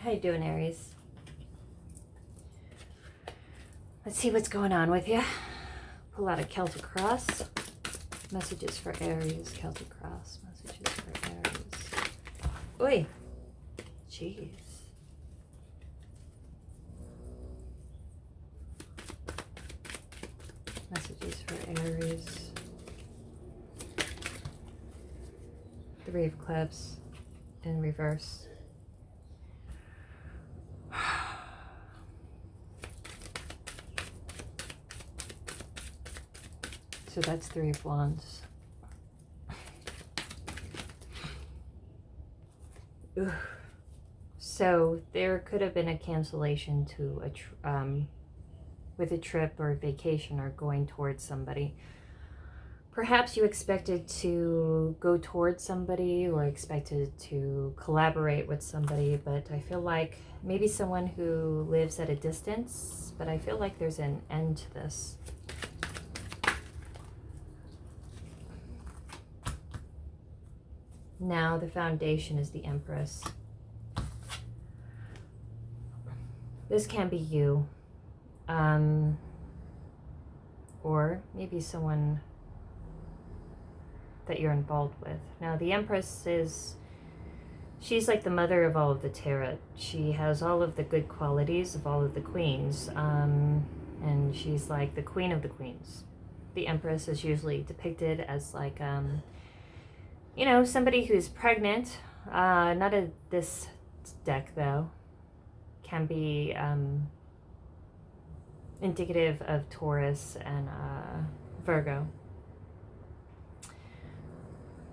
How you doing, Aries? Let's see what's going on with you. Pull out a Celtic Cross. Messages for Aries, Celtic Cross. Messages for Aries. Oi! Jeez. Messages for Aries. Three of Clubs in reverse. So that's Three of Wands. Ooh. So there could have been a cancellation to with a trip or a vacation or going towards somebody. Perhaps you expected to go towards somebody or expected to collaborate with somebody, but I feel like maybe someone who lives at a distance, but I feel like there's an end to this. Now the foundation is the Empress. This can be you. Or maybe someone that you're involved with. Now the Empress she's like the mother of all of the tarot. She has all of the good qualities of all of the queens. And she's like the queen of the queens. The Empress is usually depicted as like, you know, somebody who's pregnant. Not at this deck though. Can be indicative of Taurus and Virgo.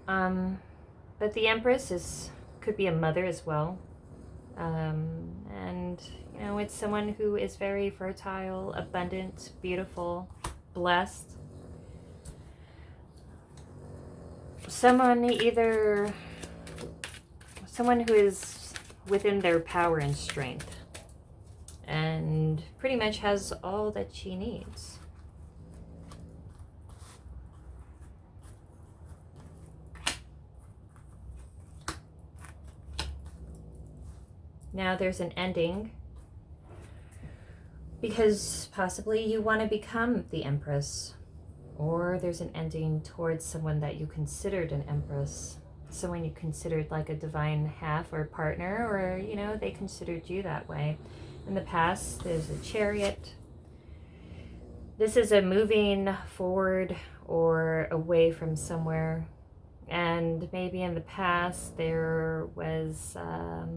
But the Empress could be a mother as well. And, you know, it's someone who is very fertile, abundant, beautiful, blessed. Someone who is within their power and strength and pretty much has all that she needs. Now there's an ending because possibly you want to become the Empress, or there's an ending towards someone that you considered an Empress, someone you considered like a divine half or partner, or, you know, they considered you that way. In the past, there's a Chariot. This is a moving forward or away from somewhere. And maybe in the past there was a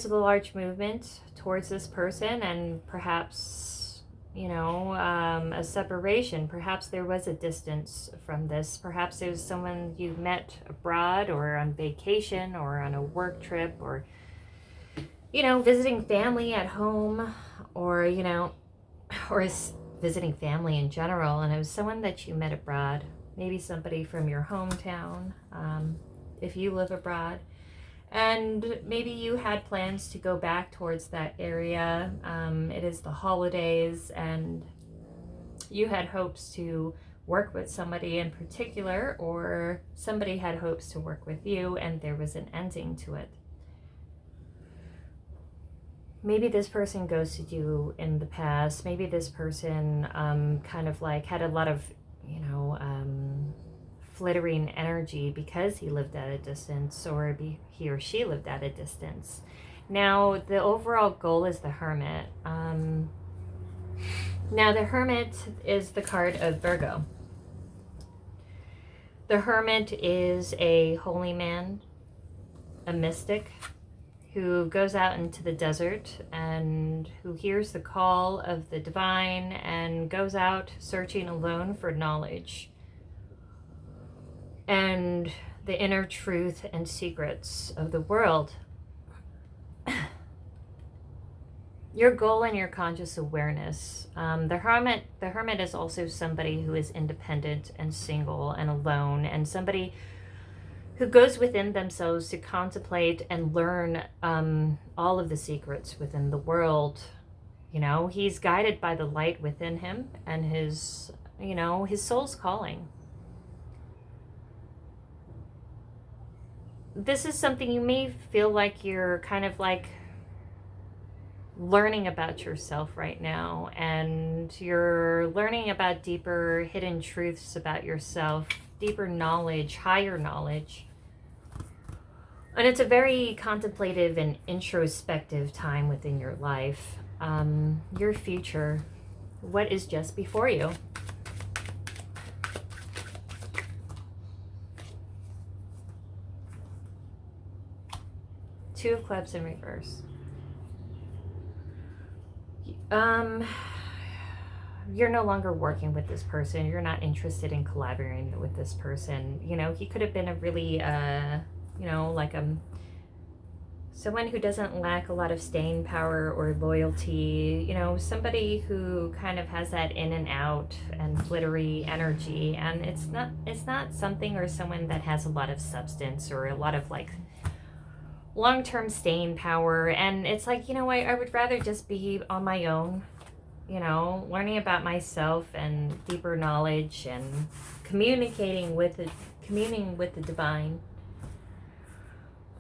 large movement towards this person, and perhaps, you know, a separation. Perhaps there was a distance from this. Perhaps there was someone you met abroad or on vacation or on a work trip, or, you know, visiting family at home, or, you know, or visiting family in general, and it was someone that you met abroad. Maybe somebody from your hometown, if you live abroad. And maybe you had plans to go back towards that area. It is the holidays, and you had hopes to work with somebody in particular, or somebody had hopes to work with you, and there was an ending to it. Maybe this person ghosted you in the past. Maybe this person kind of like had a lot of, you know, flittering energy because he lived at a distance, or he or she lived at a distance. Now the overall goal is the Hermit. Now the Hermit is the card of Virgo. The Hermit is a holy man, a mystic, who goes out into the desert and who hears the call of the divine and goes out searching alone for knowledge and the inner truth and secrets of the world. Your goal and your conscious awareness. The hermit is also somebody who is independent and single and alone, and somebody who goes within themselves to contemplate and learn all of the secrets within the world. You know, he's guided by the light within him and his, you know, his soul's calling. this is something you may feel like you're kind of like learning about yourself right now, and you're learning about deeper hidden truths about yourself, deeper knowledge, higher knowledge. And it's a very contemplative and introspective time within your life. Your future, what is just before you. Two of Clubs in reverse. You're no longer working with this person. You're not interested in collaborating with this person. You know, he could have been a really, you know, like someone who doesn't lack a lot of staying power or loyalty. You know, somebody who kind of has that in and out and glittery energy. And it's not something or someone that has a lot of substance or a lot of like long-term staying power. And it's like, you know what, I would rather just be on my own, you know, learning about myself and deeper knowledge and communing with the divine.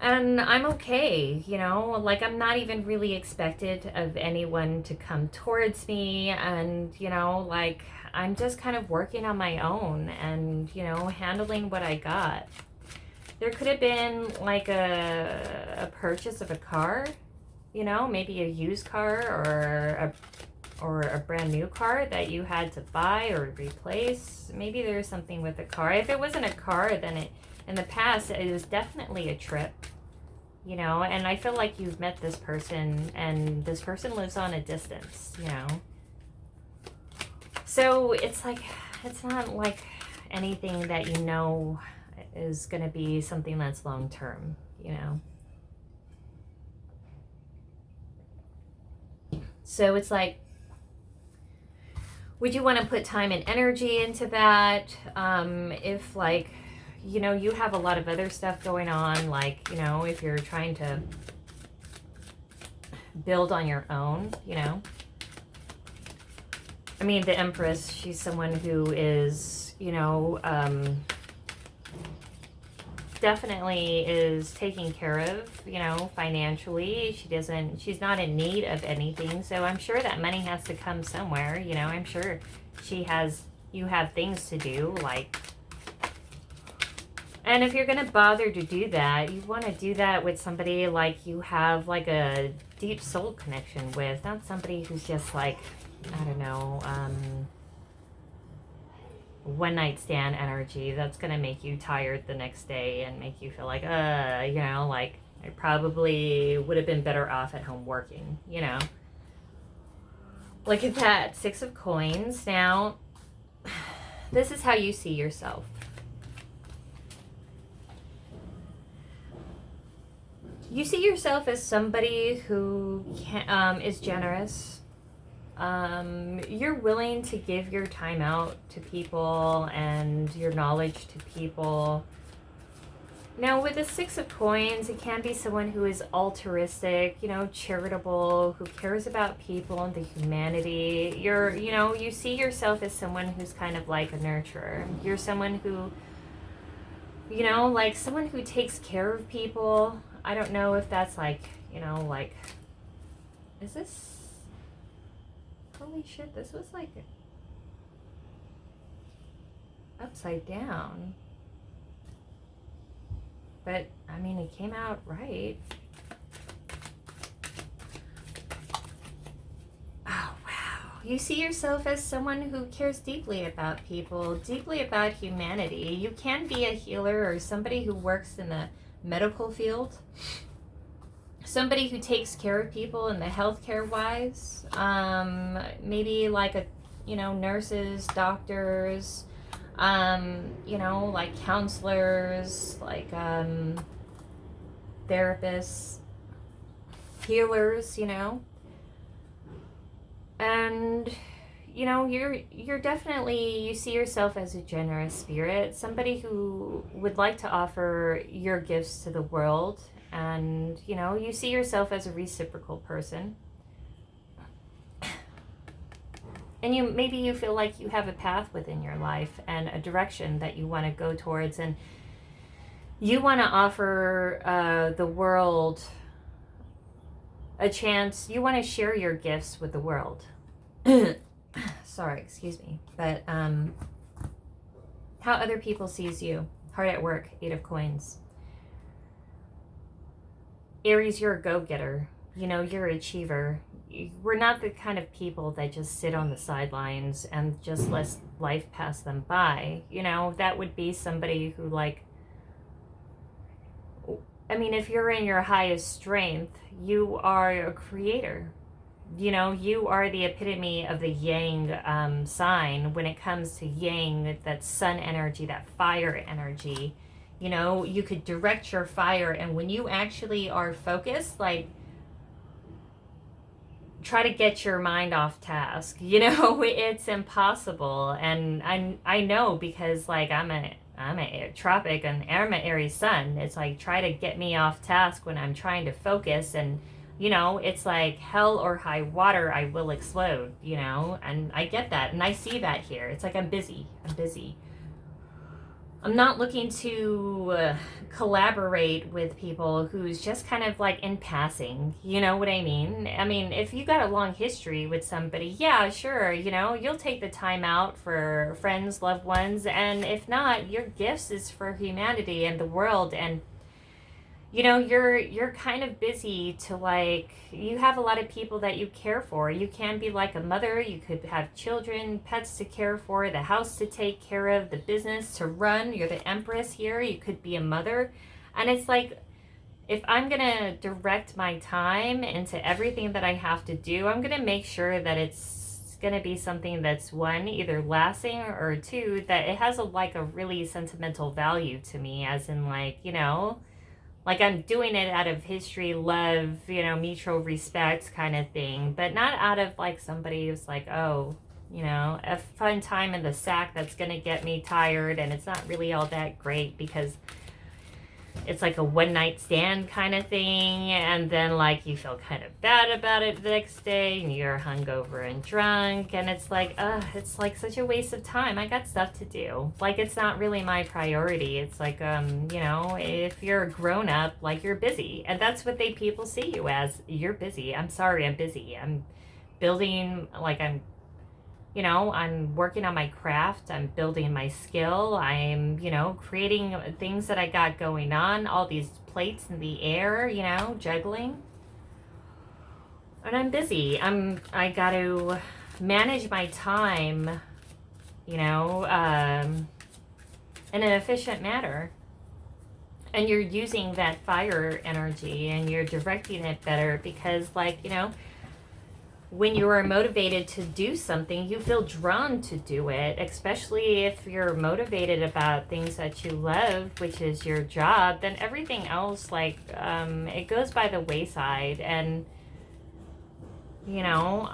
And I'm okay, you know, like I'm not even really expected of anyone to come towards me, and, you know, like I'm just kind of working on my own and, you know, handling what I got. There could have been like a purchase of a car, you know, maybe a used car or a brand new car that you had to buy or replace. Maybe there's something with a car. If it wasn't a car, then in the past, it was definitely a trip, you know, and I feel like you've met this person and this person lives on a distance, you know. So it's like, it's not like anything that you know is going to be something that's long term, you know. So it's like, would you want to put time and energy into that? If like, you know, you have a lot of other stuff going on, like, you know, if you're trying to build on your own, you know. I mean, the Empress, she's someone who is, you know, definitely is taken care of, you know, financially. She's not in need of anything. So I'm sure that money has to come somewhere, you know. I'm sure you have things to do, like, and if you're going to bother to do that, you want to do that with somebody like you have like a deep soul connection with, not somebody who's just like, I don't know, one night stand energy that's going to make you tired the next day and make you feel like, you know, like I probably would have been better off at home working, you know. Look at that, 6 of Coins. Now, this is how you see yourself. You see yourself as somebody who is generous. You're willing to give your time out to people and your knowledge to people. Now, with the 6 of Coins, it can be someone who is altruistic, you know, charitable, who cares about people and the humanity. You know, you see yourself as someone who's kind of like a nurturer. You're someone who, you know, like someone who takes care of people. I don't know if that's like, you know, like, is this, holy shit, this was like upside down. But, I mean, it came out right. Oh, wow. You see yourself as someone who cares deeply about people, deeply about humanity. You can be a healer or somebody who works in the medical field, somebody who takes care of people in the healthcare wise, maybe like you know, nurses, doctors, you know, like counselors, like therapists, healers, you know. And you know, you're definitely, you see yourself as a generous spirit, somebody who would like to offer your gifts to the world, and you know, you see yourself as a reciprocal person. And maybe you feel like you have a path within your life and a direction that you want to go towards, and You want to offer the world a chance. You want to share your gifts with the world. Sorry, excuse me. But how other people sees you. Hard at work, 8 of coins. Aries, you're a go-getter. You know, you're an achiever. We're not the kind of people that just sit on the sidelines and just let life pass them by. You know, that would be somebody who, like, I mean, if you're in your highest strength, you are a creator. You know, you are the epitome of the yang sign when it comes to yang, that sun energy, that fire energy. You know, you could direct your fire, and when you actually are focused, like, try to get your mind off task. You know, it's impossible. And I know, because, like, I'm a tropic and I'm an Aries sun. It's like, try to get me off task when I'm trying to focus, and you know, it's like hell or high water, I will explode, you know, and I get that, and I see that here. It's like, I'm busy. I'm not looking to collaborate with people who's just kind of like in passing, you know what I mean? I mean, if you got a long history with somebody, yeah, sure, you know, you'll take the time out for friends, loved ones, and if not, your gifts is for humanity and the world. And you know, you're kind of busy to, like, you have a lot of people that you care for. You can be like a mother. You could have children, pets to care for, the house to take care of, the business to run. You're the empress here. You could be a mother. And it's like, if I'm going to direct my time into everything that I have to do, I'm going to make sure that it's going to be something that's, one, either lasting, or two, that it has a really sentimental value to me, as in, like, you know, like, I'm doing it out of history, love, you know, mutual respect kind of thing, but not out of, like, somebody who's like, oh, you know, a fun time in the sack that's going to get me tired, and it's not really all that great because it's like a one-night stand kind of thing, and then, like, you feel kind of bad about it the next day, and you're hungover and drunk, and it's like, it's like such a waste of time. I got stuff to do. Like, it's not really my priority. It's like, you know, if you're a grown-up, like, you're busy, and that's what people see you as. You're busy. I'm sorry, I'm busy. I'm building, like, you know, I'm working on my craft, I'm building my skill, I'm, you know, creating things that I got going on, all these plates in the air, you know, juggling. And I'm busy. I got to manage my time, you know, in an efficient manner. And you're using that fire energy, and you're directing it better because, like, you know, when you are motivated to do something, you feel drawn to do it, especially if you're motivated about things that you love, which is your job, then everything else, like, it goes by the wayside. And, you know,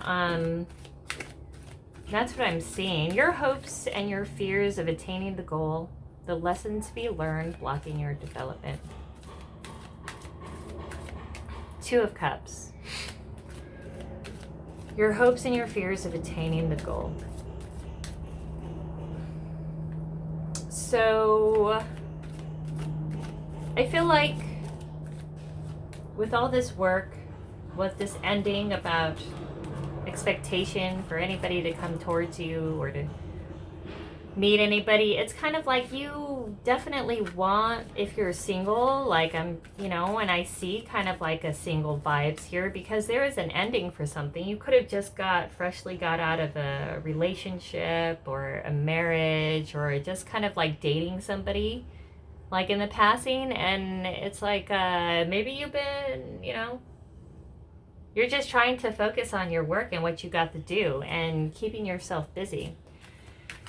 that's what I'm seeing. Your hopes and your fears of attaining the goal, the lessons to be learned blocking your development. 2 of Cups. Your hopes and your fears of attaining the goal. So, I feel like with all this work, with this ending about expectation for anybody to come towards you or to meet anybody, it's kind of like you definitely want, if you're single, like, I'm, you know, and I see kind of like a single vibes here because there is an ending for something. You could have just freshly got out of a relationship or a marriage, or just kind of like dating somebody, like, in the passing, and it's like, maybe you've been, you know, you're just trying to focus on your work and what you got to do and keeping yourself busy.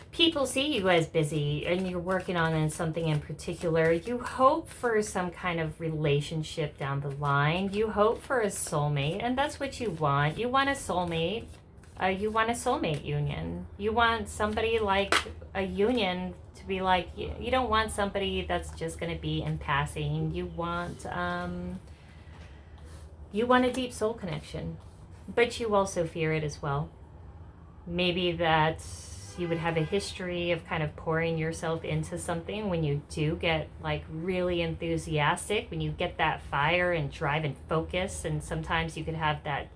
People see you as busy and you're working on something in particular. You hope for some kind of relationship down the line. You hope for a soulmate, and that's what you want. You want a soulmate. You want a soulmate union. You want somebody, like, a union to be like, you don't want somebody that's just going to be in passing. You want a deep soul connection, but you also fear it as well. Maybe that you would have a history of kind of pouring yourself into something. When you do get like really enthusiastic, when you get that fire and drive and focus, and sometimes you could have that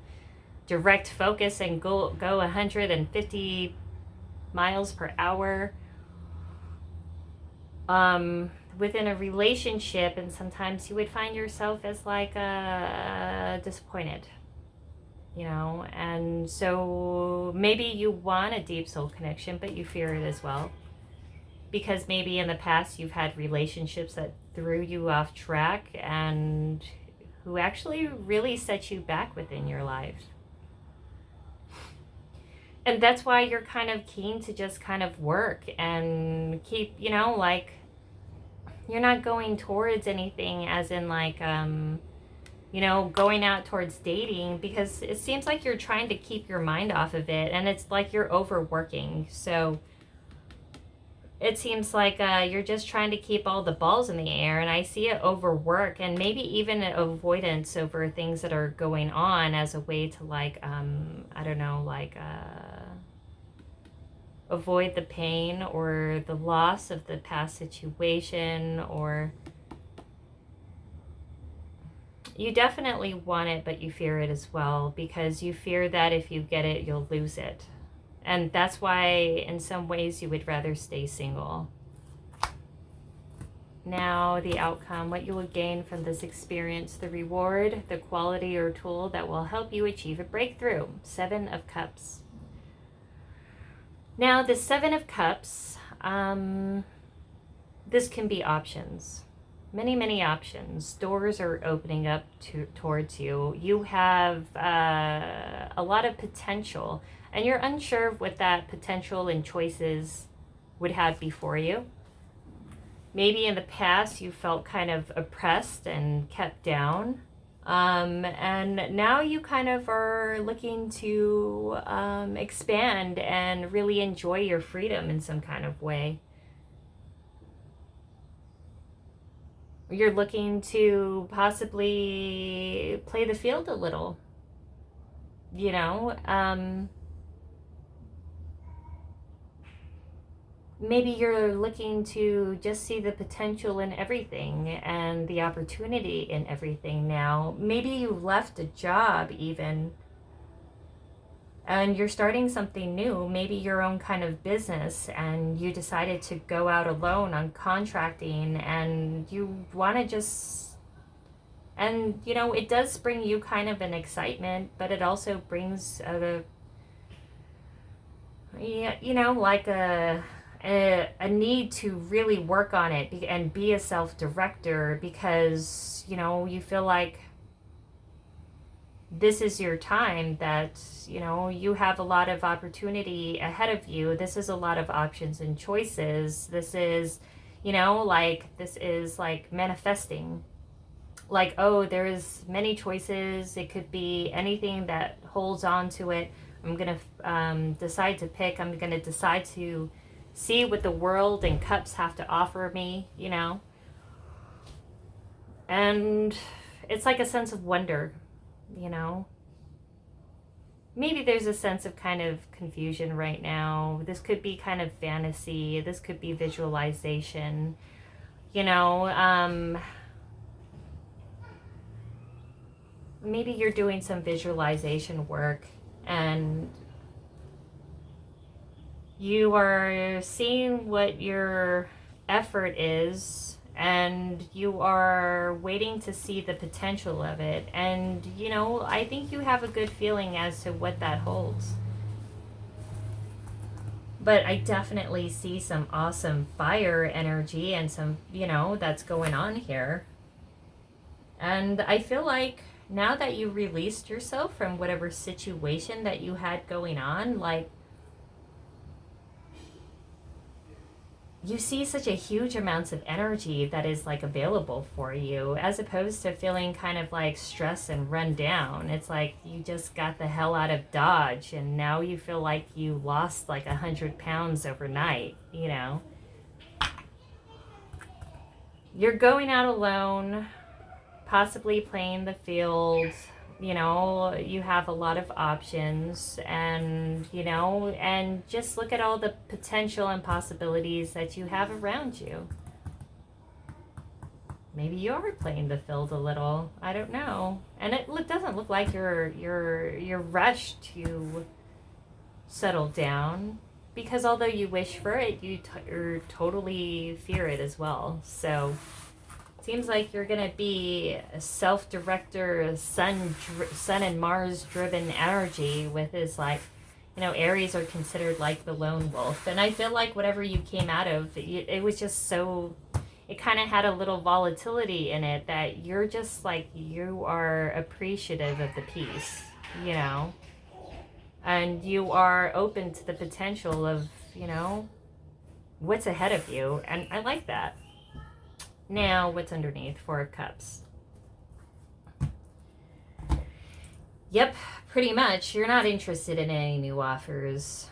direct focus and go 150 miles per hour within a relationship, and sometimes you would find yourself as like disappointed, you know. And so maybe you want a deep soul connection, but you fear it as well, because maybe in the past you've had relationships that threw you off track and who actually really set you back within your life. And that's why you're kind of keen to just kind of work and keep, you know, like, you're not going towards anything as in like, you know, going out towards dating, because it seems like you're trying to keep your mind off of it, and it's like you're overworking. So it seems like you're just trying to keep all the balls in the air, and I see it overwork and maybe even an avoidance over things that are going on as a way to like, I don't know, like avoid the pain or the loss of the past situation. Or you definitely want it, but you fear it as well, because you fear that if you get it, you'll lose it. And that's why in some ways you would rather stay single. Now the outcome, what you will gain from this experience, the reward, the quality or tool that will help you achieve a breakthrough. 7 of Cups. Now the 7 of Cups, this can be options. Many options. Doors are opening up towards you. You have a lot of potential, and you're unsure of what that potential and choices would have before you. Maybe in the past you felt kind of oppressed and kept down. And now you kind of are looking to expand and really enjoy your freedom in some kind of way. You're looking to possibly play the field a little, you know. Maybe you're looking to just see the potential in everything and the opportunity in everything now. Maybe you left a job even, and you're starting something new, maybe your own kind of business, and you decided to go out alone on contracting, and you want to just, and you know, it does bring you kind of an excitement, but it also brings you know, like a need to really work on it and be a self-director, because, you know, you feel like this is your time, that, you know, you have a lot of opportunity ahead of you. This is a lot of options and choices. This is, you know, like, this is like manifesting. Like, oh, there's many choices. It could be anything that holds on to it. I'm going to decide to pick. I'm going to decide to see what the world and cups have to offer me, you know. And it's like a sense of wonder, you know. Maybe there's a sense of kind of confusion right now. This could be kind of fantasy. This could be visualization, you know. Maybe you're doing some visualization work, and you are seeing what your effort is, and you are waiting to see the potential of it. And, you know, I think you have a good feeling as to what that holds. But I definitely see some awesome fire energy and some, you know, that's going on here. And I feel like now that you released yourself from whatever situation that you had going on, like, you see such a huge amounts of energy that is like available for you, as opposed to feeling kind of like stressed and run down. It's like you just got the hell out of Dodge, and now you feel like you lost like 100 pounds overnight, you know. You're going out alone, possibly playing the field, you know, you have a lot of options, and, you know, and just look at all the potential and possibilities that you have around you. Maybe you're playing the field a little. I don't know. And it doesn't look like you're rushed to settle down, because although you wish for it, you totally fear it as well. So seems like you're gonna be a self-director, sun and Mars driven energy with his, like, you know, Aries are considered like the lone wolf, and I feel like whatever you came out of, it was just so, it kind of had a little volatility in it that you're just like, you are appreciative of the peace, you know, and you are open to the potential of, you know, what's ahead of you, and I like that. Now, what's underneath? Four of Cups. Yep, pretty much. You're not interested in any new offers.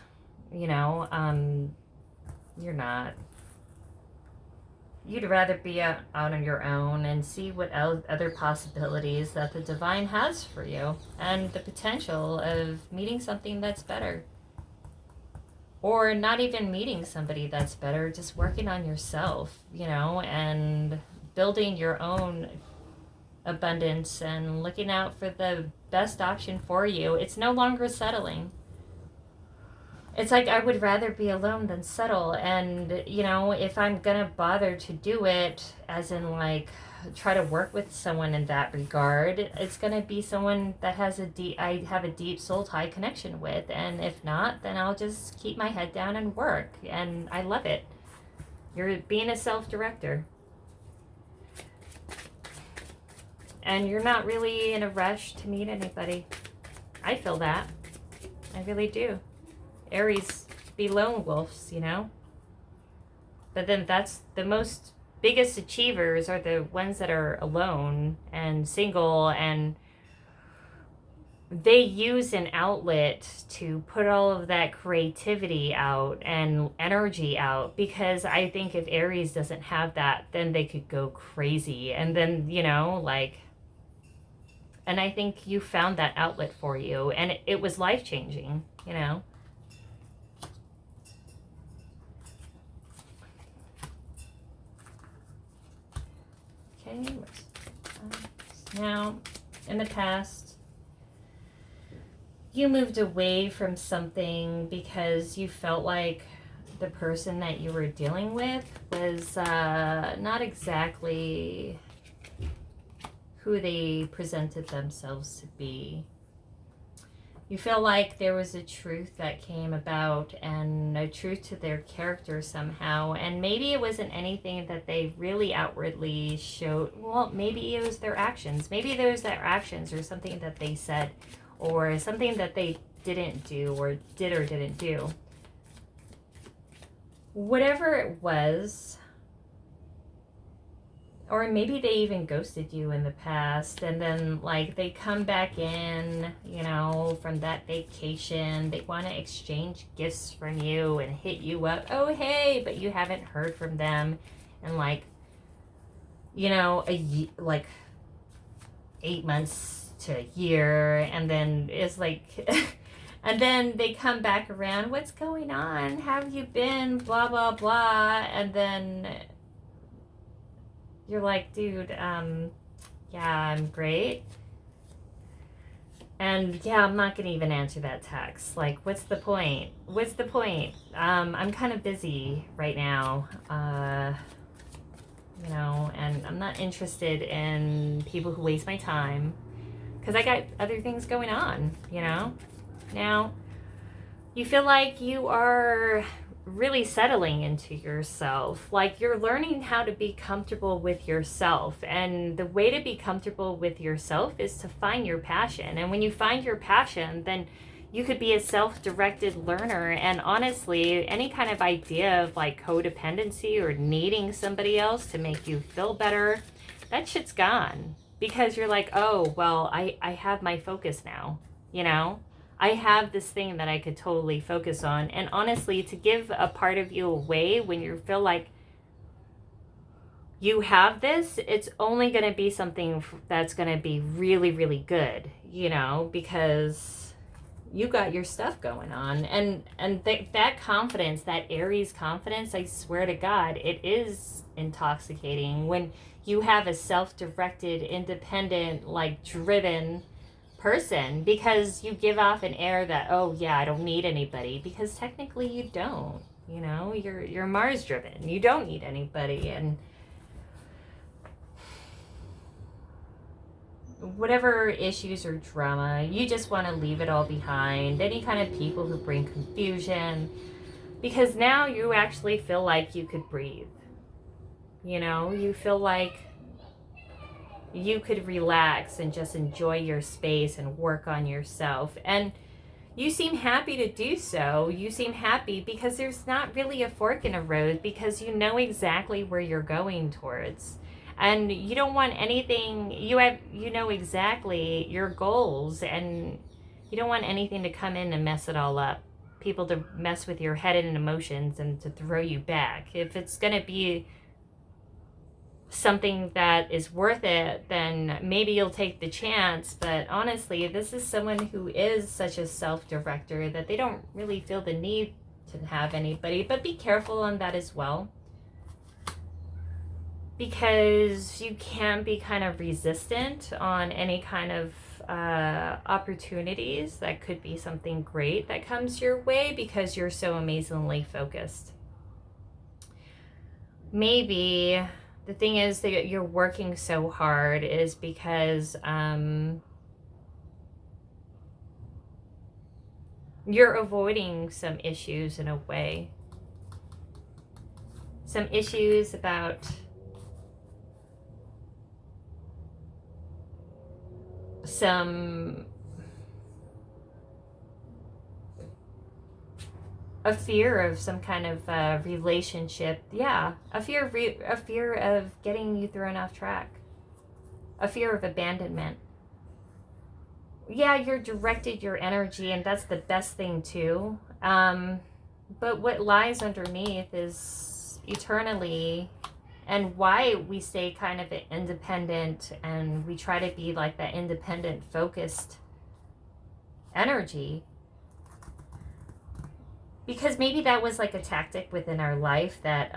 You know, you're not. You'd rather be out on your own and see what other possibilities that the divine has for you, and the potential of meeting something that's better. Or not even meeting somebody that's better, just working on yourself, you know, and building your own abundance and looking out for the best option for you. It's no longer settling. It's like, I would rather be alone than settle. And, you know, if I'm gonna bother to do it, as in like try to work with someone in that regard, it's gonna be someone that I have a deep soul tie connection with. And if not, then I'll just keep my head down and work. And I love it. You're being a self-director. And you're not really in a rush to meet anybody. I feel that. I really do. Aries be lone wolves, you know? But then that's the biggest achievers are the ones that are alone and single, and they use an outlet to put all of that creativity out and energy out, because I think if Aries doesn't have that, then they could go crazy. And then, you know, like, and I think you found that outlet for you, and it was life-changing, you know? Okay, now, in the past, you moved away from something because you felt like the person that you were dealing with was not exactly who they presented themselves to be. You feel like there was a truth that came about, and a truth to their character somehow, and maybe it wasn't anything that they really outwardly showed. Well, maybe it was their actions. Maybe there was their actions, or something that they said, or something that they didn't do, or didn't do. Whatever it was, or maybe they even ghosted you in the past, and then, like, they come back in, you know, from that vacation. They want to exchange gifts from you and hit you up. Oh, hey, but you haven't heard from them in, like, you know, like 8 months to a year. And then it's like, and then they come back around. What's going on? How have you been? Blah, blah, blah. And then you're like, dude, yeah, I'm great. And yeah, I'm not gonna even answer that text. Like, what's the point? What's the point? I'm kind of busy right now, you know, and I'm not interested in people who waste my time, because I got other things going on, you know? Now, you feel like you are really settling into yourself. Like, you're learning how to be comfortable with yourself, and the way to be comfortable with yourself is to find your passion. And when you find your passion, then you could be a self-directed learner. And honestly, any kind of idea of like codependency or needing somebody else to make you feel better, that shit's gone, because you're like, oh, well, I have my focus now, you know? I have this thing that I could totally focus on. And honestly, to give a part of you away when you feel like you have this, it's only going to be something that's going to be really, really good, because you got your stuff going on. And that confidence, that Aries confidence, I swear to God, it is intoxicating when you have a self-directed, independent, driven person, because you give off an air that, oh yeah, I don't need anybody, because technically you don't. You're Mars driven. You don't need anybody. And whatever issues or drama, you just want to leave it all behind. Any kind of people who bring confusion, because now you actually feel like you could breathe. You feel like you could relax and just enjoy your space and work on yourself. And you seem happy to do so. You seem happy because there's not really a fork in a road, because you know exactly where you're going towards. And you don't want anything, you know exactly your goals, and you don't want anything to come in and mess it all up. People to mess with your head and emotions and to throw you back. If it's going to be something that is worth it, then maybe you'll take the chance. But honestly, this is someone who is such a self-director that they don't really feel the need to have anybody. But be careful on that as well, because you can be kind of resistant on any kind of opportunities that could be something great that comes your way, because you're so amazingly focused. Maybe the thing is that you're working so hard is because you're avoiding some issues in a way. Some issues about a fear of some kind of relationship. Yeah, a fear of getting you thrown off track. A fear of abandonment. Yeah, you're directed your energy, and that's the best thing too. But what lies underneath is eternally, and why we stay kind of independent, and we try to be like that independent, focused energy. Because maybe that was like a tactic within our life, that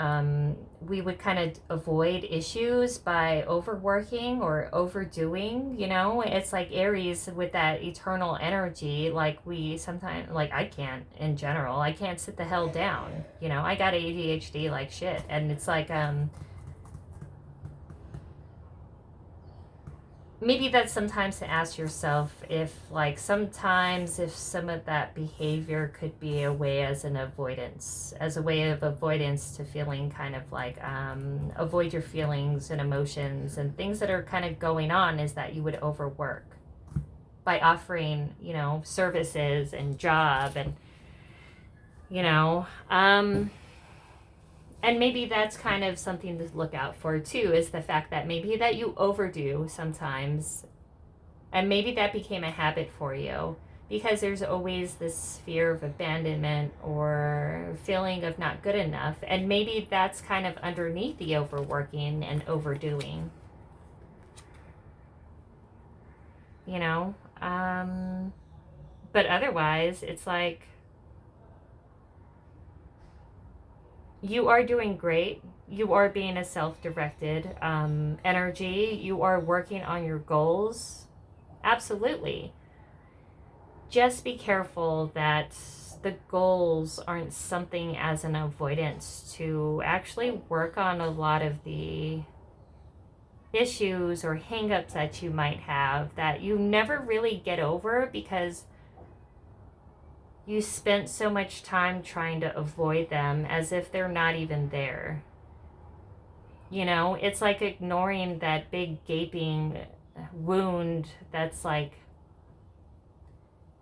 we would kind of avoid issues by overworking or overdoing. It's like Aries with that eternal energy. Like we sometimes, like I can't, in general, I can't sit the hell down. I got ADHD like shit. And it's like, maybe that's sometimes to ask yourself if sometimes if some of that behavior could be a way as a way of avoidance to feeling kind of avoid your feelings and emotions and things that are kind of going on, is that you would overwork by offering, services and job and, and maybe that's kind of something to look out for too, is the fact that maybe that you overdo sometimes, and maybe that became a habit for you, because there's always this fear of abandonment or feeling of not good enough, and maybe that's kind of underneath the overworking and overdoing. But otherwise, it's like, you are doing great. You are being a self-directed energy. You are working on your goals. Absolutely. Just be careful that the goals aren't something as an avoidance to actually work on a lot of the issues or hang-ups that you might have that you never really get over, because you spent so much time trying to avoid them as if they're not even there. It's like ignoring that big gaping wound that's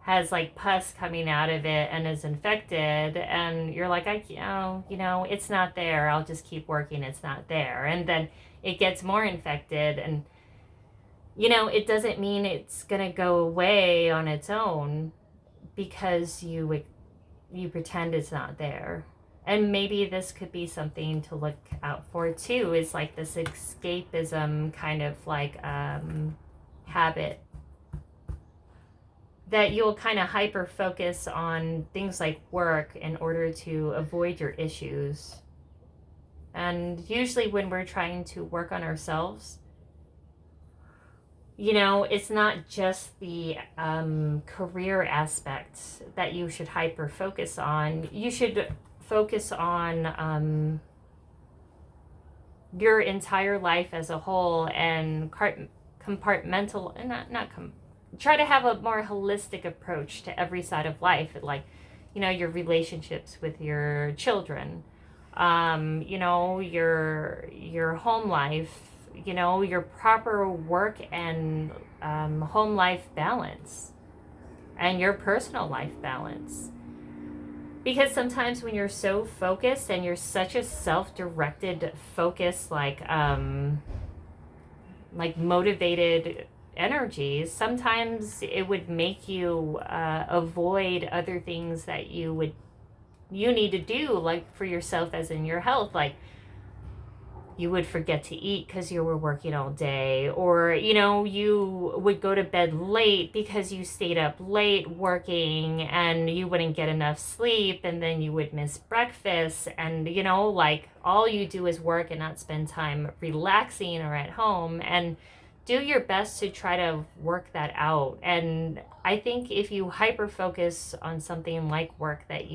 has pus coming out of it and is infected, and you're like, it's not there. I'll just keep working. It's not there. And then it gets more infected, and it doesn't mean it's going to go away on its own, because you pretend it's not there. And maybe this could be something to look out for too, is like this escapism kind of like habit, that you'll kind of hyper focus on things like work in order to avoid your issues. And usually when we're trying to work on ourselves, you know, it's not just the career aspect that you should hyper focus on. You should focus on your entire life as a whole, and try to have a more holistic approach to every side of life. Like, you know, your relationships with your children, you know, your home life, you know, your proper work and home life balance, and your personal life balance. Because sometimes when you're so focused and you're such a self-directed focus, like motivated energies, sometimes it would make you avoid other things that you need to do, like for yourself, as in your health. Like, you would forget to eat because you were working all day, or, you know, you would go to bed late because you stayed up late working and you wouldn't get enough sleep, and then you would miss breakfast, and, you know, like, all you do is work and not spend time relaxing or at home. And do your best to try to work that out. And I think if you hyper focus on something like work, that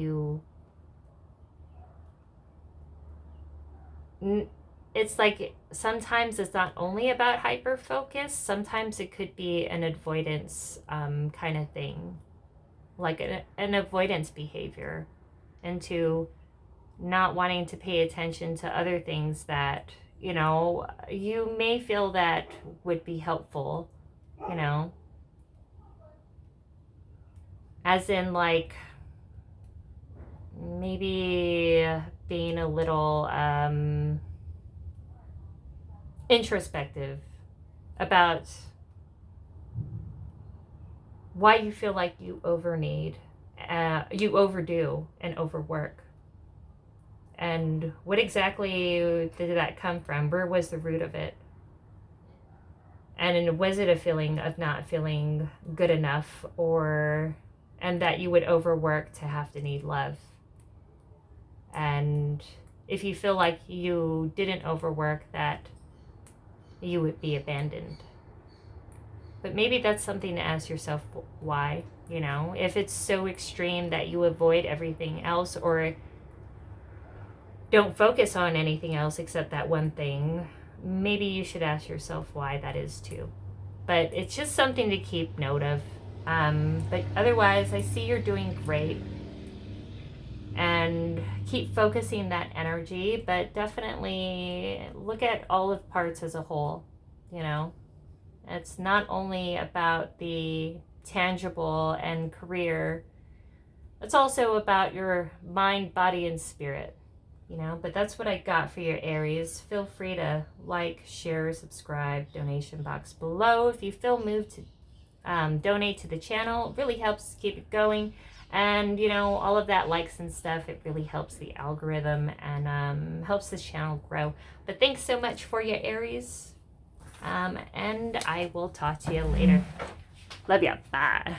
it's like, sometimes it's not only about hyper focus, sometimes it could be an avoidance kind of thing, like an avoidance behavior, into not wanting to pay attention to other things that, you know, you may feel that would be helpful, you know, as in, like, maybe being a little introspective about why you feel like you overdo and overwork. And what exactly did that come from? Where was the root of it? And was it a feeling of not feeling good enough, and that you would overwork to have to need love? And if you feel like you didn't overwork, that you would be abandoned. But maybe that's something to ask yourself why, you know, if it's so extreme that you avoid everything else, or don't focus on anything else except that one thing, maybe you should ask yourself why that is too. But it's just something to keep note of. But otherwise, I see you're doing great. And keep focusing that energy, but definitely look at all of parts as a whole, you know. It's not only about the tangible and career, it's also about your mind, body, and spirit, you know. But that's what I got for your Aries. Feel free to like, share, subscribe, donation box below. If you feel moved to donate to the channel, it really helps keep it going. And, you know, all of that likes and stuff, it really helps the algorithm and helps this channel grow. But thanks so much for your Aries. And I will talk to you later. Love ya. Bye.